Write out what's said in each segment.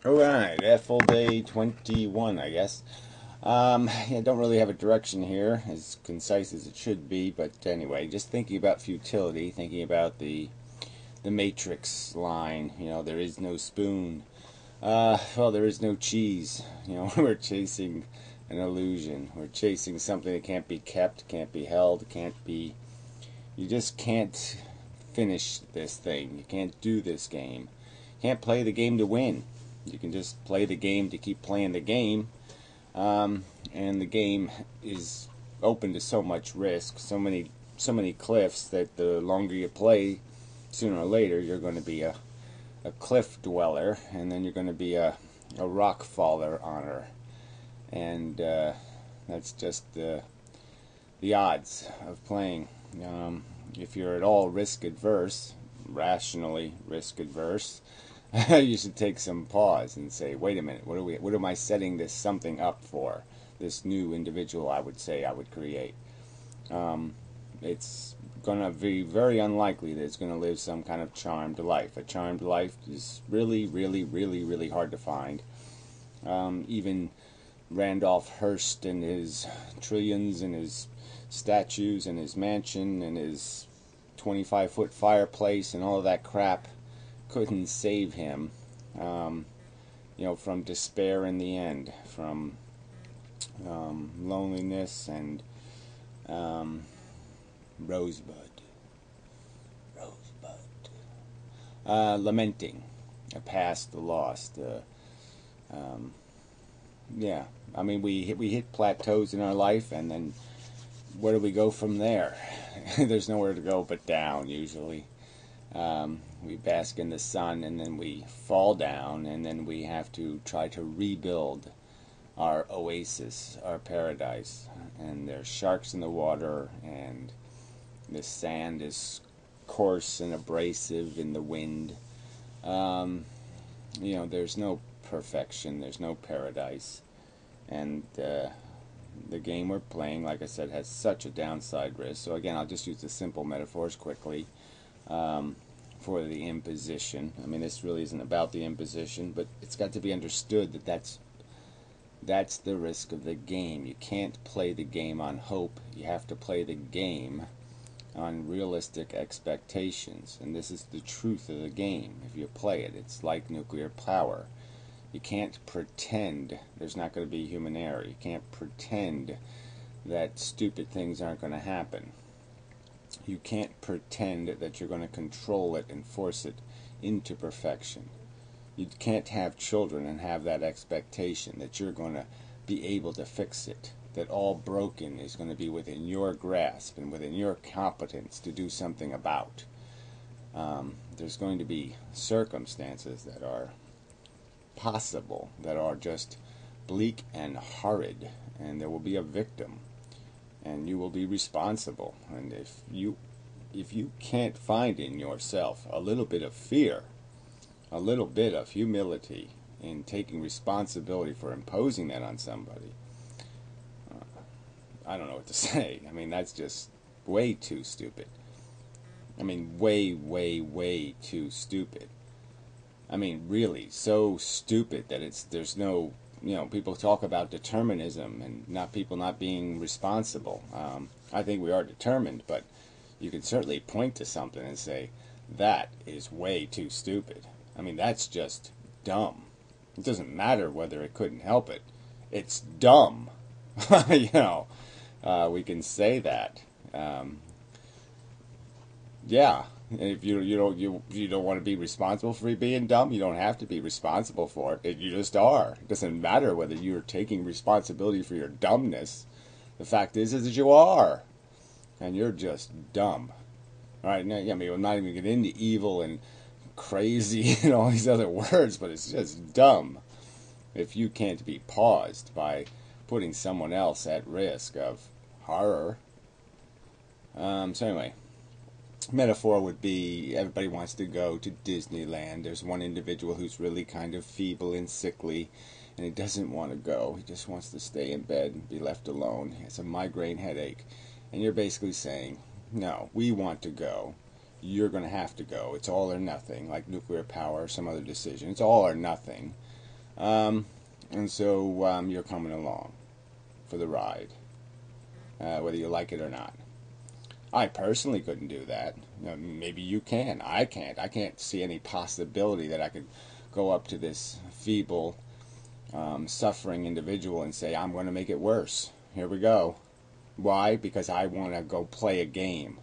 Alright, EfilDay 21, I guess. Yeah, don't really have a direction here, as concise as it should be, but anyway, just thinking about futility, thinking about the Matrix line, there is no spoon. Well, there is no cheese. We're chasing an illusion. We're chasing something that can't be kept, can't be held, you just can't finish this thing. You can't do this game. You can't play the game to win. You can just play the game to keep playing the game, and the game is open to so much risk, so many cliffs that the longer you play, sooner or later you're going to be a cliff dweller, and then you're going to be a rock faller honor, and that's just the odds of playing. If you're at all risk adverse, rationally risk adverse, you should take some pause and say, wait a minute, what am I setting this something up for? This new individual I would say I would create. It's going to be very unlikely that it's going to live some kind of charmed life. A charmed life is really, really, really, really hard to find. Even Randolph Hearst and his trillions and his statues and his mansion and his 25-foot fireplace and all of that crap couldn't save him, from despair in the end, from loneliness and rosebud, lamenting a past lost. Yeah, I mean, we hit plateaus in our life, and then where do we go from there? There's nowhere to go but down, usually. We bask in the sun, and then we fall down, and then we have to try to rebuild our oasis, our paradise. And there's sharks in the water, and the sand is coarse and abrasive in the wind. There's no perfection, there's no paradise. And the game we're playing, like I said, has such a downside risk. So again, I'll just use the simple metaphors quickly. For the imposition. I mean, this really isn't about the imposition, but it's got to be understood that that's the risk of the game. You can't play the game on hope. You have to play the game on realistic expectations, and this is the truth of the game. If you play it, it's like nuclear power. You can't pretend there's not going to be human error. You can't pretend that stupid things aren't going to happen. You can't pretend that you're going to control it and force it into perfection. You can't have children and have that expectation that you're going to be able to fix it, that all broken is going to be within your grasp and within your competence to do something about. There's going to be circumstances that are possible, that are just bleak and horrid, and there will be a victim. And you will be responsible. And if you can't find in yourself a little bit of fear, a little bit of humility in taking responsibility for imposing that on somebody, I don't know what to say. I mean, that's just way too stupid. I mean, way, way, way too stupid. I mean, really, so stupid that there's no, people talk about determinism and people not being responsible. I think we are determined, but you can certainly point to something and say, that is way too stupid. I mean, that's just dumb. It doesn't matter whether it couldn't help it. It's dumb. We can say that. Yeah. If you don't want to be responsible for being dumb, you don't have to be responsible for it. You just are. It doesn't matter whether you're taking responsibility for your dumbness. The fact is that you are, and you're just dumb. All right, now, I mean, we're not even get into evil and crazy and all these other words, but it's just dumb if you can't be paused by putting someone else at risk of horror. So anyway. Metaphor would be everybody wants to go to Disneyland. There's one individual who's really kind of feeble and sickly, and he doesn't want to go. He just wants to stay in bed and be left alone. He has a migraine headache. And you're basically saying, no, we want to go. You're going to have to go. It's all or nothing, like nuclear power or some other decision. It's all or nothing. And so you're coming along for the ride, whether you like it or not. I personally couldn't do that. Maybe you can. I can't. I can't see any possibility that I could go up to this feeble, suffering individual and say, I'm going to make it worse. Here we go. Why? Because I want to go play a game.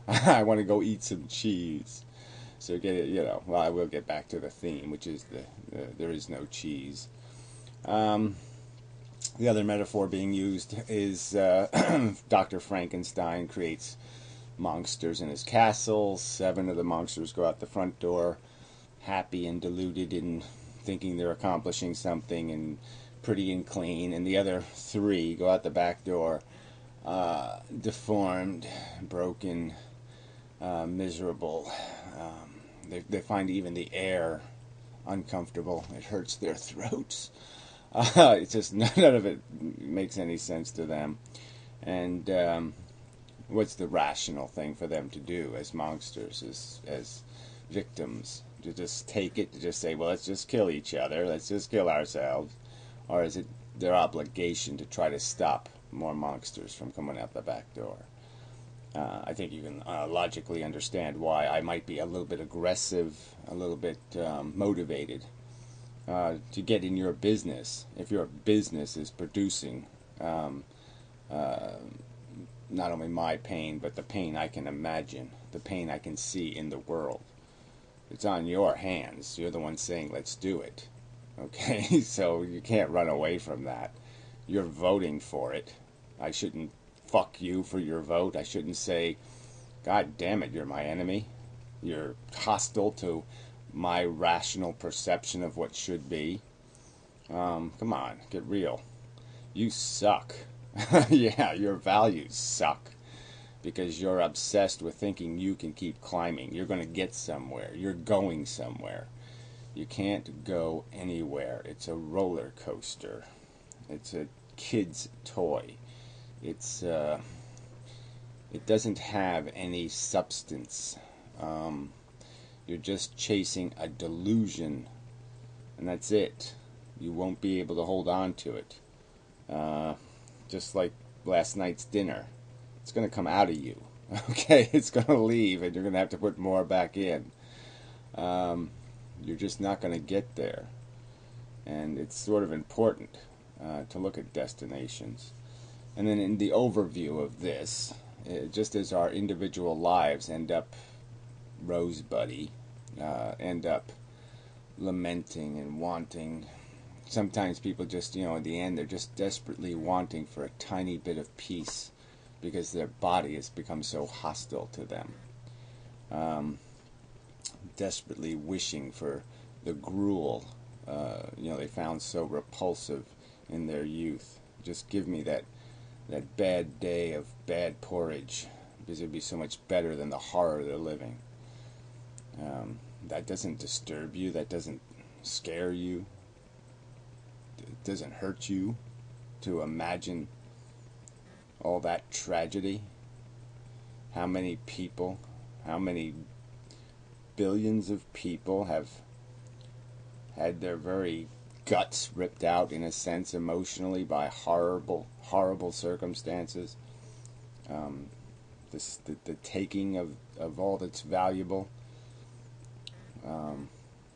I want to go eat some cheese. So well, I will get back to the theme, which is there is no cheese. The other metaphor being used is Dr. Frankenstein creates monsters in his castle. 7 of the monsters go out the front door, happy and deluded in thinking they're accomplishing something and pretty and clean, and the other 3 go out the back door, deformed, broken, miserable. They find even the air uncomfortable. It hurts their throats. It's just none of it makes any sense to them. And what's the rational thing for them to do as monsters, as victims? To just take it, to just say, well, let's just kill each other, let's just kill ourselves? Or is it their obligation to try to stop more monsters from coming out the back door? I think you can logically understand why I might be a little bit aggressive, a little bit motivated to get in your business. If your business is producing not only my pain, but the pain I can imagine, the pain I can see in the world, it's on your hands. You're the one saying, let's do it. Okay? So you can't run away from that. You're voting for it. I shouldn't fuck you for your vote. I shouldn't say, God damn it, you're my enemy. You're hostile to my rational perception of what should be. Come on, get real. You suck. Yeah, your values suck. Because you're obsessed with thinking you can keep climbing. You're going to get somewhere. You're going somewhere. You can't go anywhere. It's a roller coaster. It's a kid's toy. It doesn't have any substance. You're just chasing a delusion, and that's it. You won't be able to hold on to it. Just like last night's dinner. It's going to come out of you. Okay? It's going to leave, and you're going to have to put more back in. You're just not going to get there. And it's sort of important to look at destinations. And then in the overview of this, just as our individual lives end up rosebuddy, end up lamenting and wanting, sometimes people just, in the end, they're just desperately wanting for a tiny bit of peace because their body has become so hostile to them. Desperately wishing for the gruel, they found so repulsive in their youth. Just give me that bad day of bad porridge, because it'd be so much better than the horror they're living. That doesn't disturb you. That doesn't scare you. It doesn't hurt you to imagine all that tragedy. How many people, how many billions of people have had their very guts ripped out, in a sense, emotionally by horrible, horrible circumstances. The taking of all that's valuable.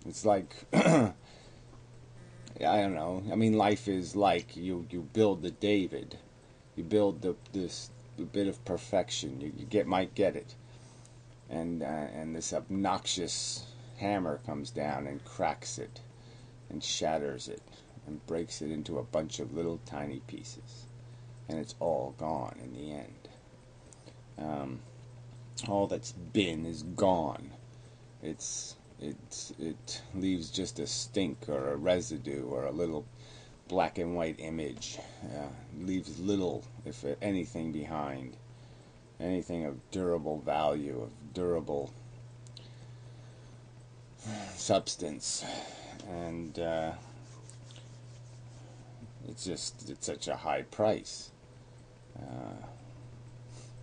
It's like, I don't know. I mean, life is like you build the David. You build this bit of perfection. You might get it. And this obnoxious hammer comes down and cracks it and shatters it and breaks it into a bunch of little tiny pieces, and it's all gone in the end. All that's been is gone. It leaves just a stink or a residue or a little black and white image. Leaves little, if anything, behind. Anything of durable value, of durable substance. And it's such a high price.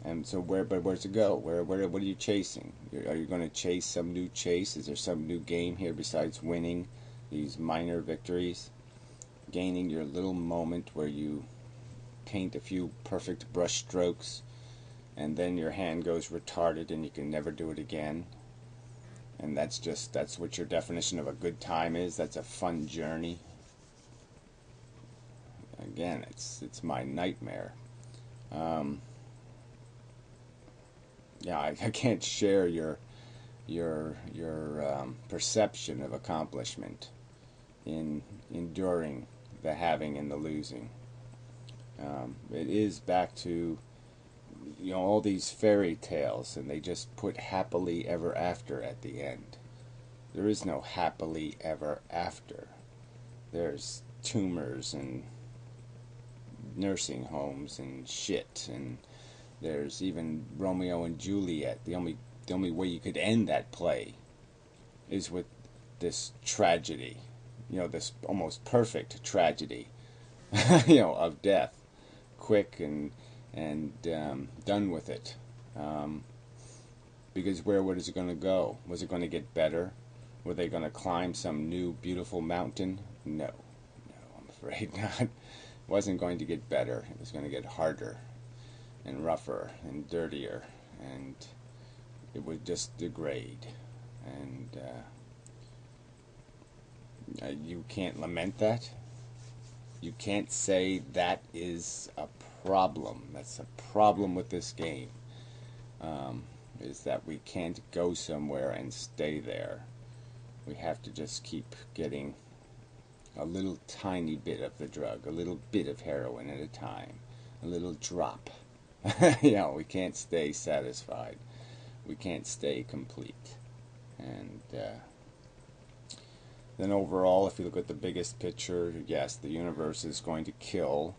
And so where's it go? What are you chasing? Are you going to chase some new chase? Is there some new game here besides winning these minor victories? gaining your little moment where you paint a few perfect brush strokes and then your hand goes retarded and you can never do it again. And that's what your definition of a good time is. That's a fun journey. Again, it's my nightmare. Yeah, I can't share your perception of accomplishment in enduring the having and the losing. It is back to, all these fairy tales, and they just put happily ever after at the end. There is no happily ever after. There's tumors and nursing homes and shit, and there's even Romeo and Juliet. The only way you could end that play is with this tragedy, this almost perfect tragedy, of death, quick and done with it. Because where was it going to go? Was it going to get better? Were they going to climb some new beautiful mountain? No, I'm afraid not. It wasn't going to get better. It was going to get harder and rougher and dirtier, and it would just degrade. And you can't lament that. You can't say that is a problem. That's a problem with this game. Is that we can't go somewhere and stay there. We have to just keep getting a little tiny bit of the drug, a little bit of heroin at a time, a little drop. We can't stay satisfied. We can't stay complete. And then overall, if you look at the biggest picture, yes, the universe is going to kill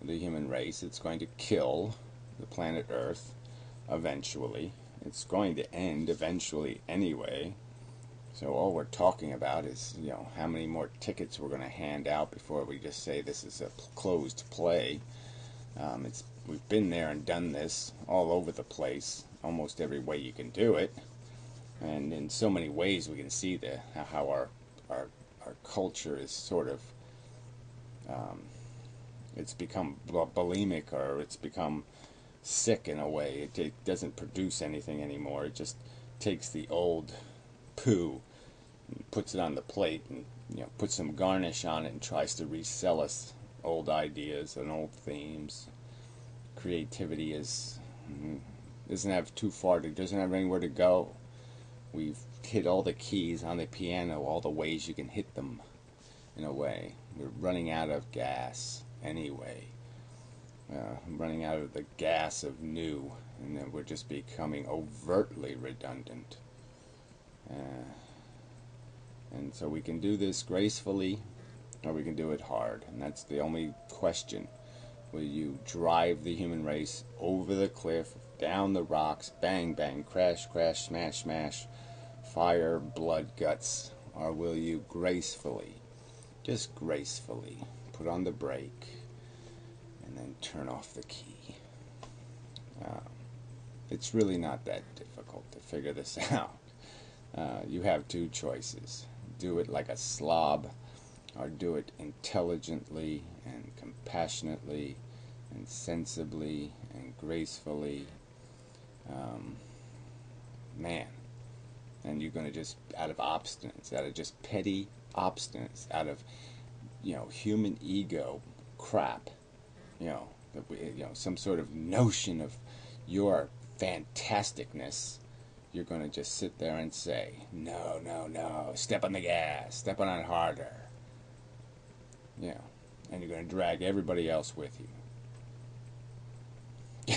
the human race. It's going to kill the planet Earth eventually. It's going to end eventually anyway. So all we're talking about is, how many more tickets we're going to hand out before we just say this is a closed play. We've been there and done this all over the place, almost every way you can do it. And in so many ways we can see how our culture is sort of, it's become bulimic, or it's become sick in a way. It doesn't produce anything anymore. It just takes the old poo and puts it on the plate and puts some garnish on it and tries to resell us old ideas and old themes. Creativity doesn't have anywhere to go. We've hit all the keys on the piano, all the ways you can hit them, in a way. We're running out of gas anyway. Running out of the gas of new, and then we're just becoming overtly redundant. And so we can do this gracefully, or we can do it hard, and that's the only question. Will you drive the human race over the cliff, down the rocks, bang, bang, crash, crash, smash, smash, fire, blood, guts, or will you gracefully, just gracefully, put on the brake and then turn off the key? It's really not that difficult to figure this out. You have two choices. Do it like a slob, or do it intelligently and compassionately and sensibly and gracefully. And you're going to just, out of obstinance, out of just petty obstinance, out of, human ego crap, some sort of notion of your fantasticness, you're going to just sit there and say, no, no, no, step on the gas, step on it harder. And you're going to drag everybody else with you.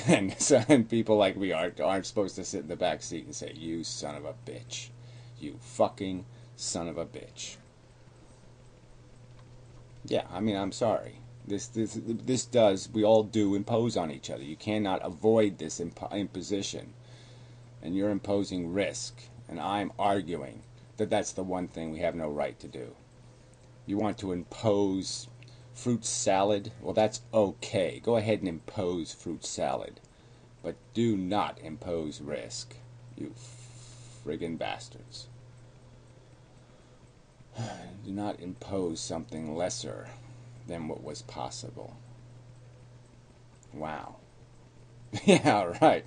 And people like me aren't supposed to sit in the back seat and say, you son of a bitch. You fucking son of a bitch. Yeah, I'm sorry. We all do impose on each other. You cannot avoid this imposition. And you're imposing risk. And I'm arguing that that's the one thing we have no right to do. You want to impose fruit salad? Well, that's okay. Go ahead and impose fruit salad. But do not impose risk, you friggin' bastards. Do not impose something lesser than what was possible. Wow. Yeah, right.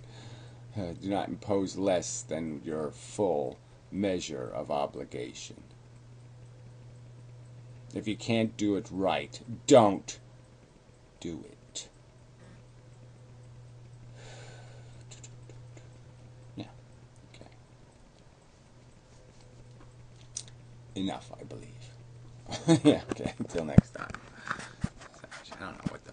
Do not impose less than your full measure of obligation. If you can't do it right, don't do it. Yeah, okay. Enough, I believe. Yeah, okay, until next time. I don't know what the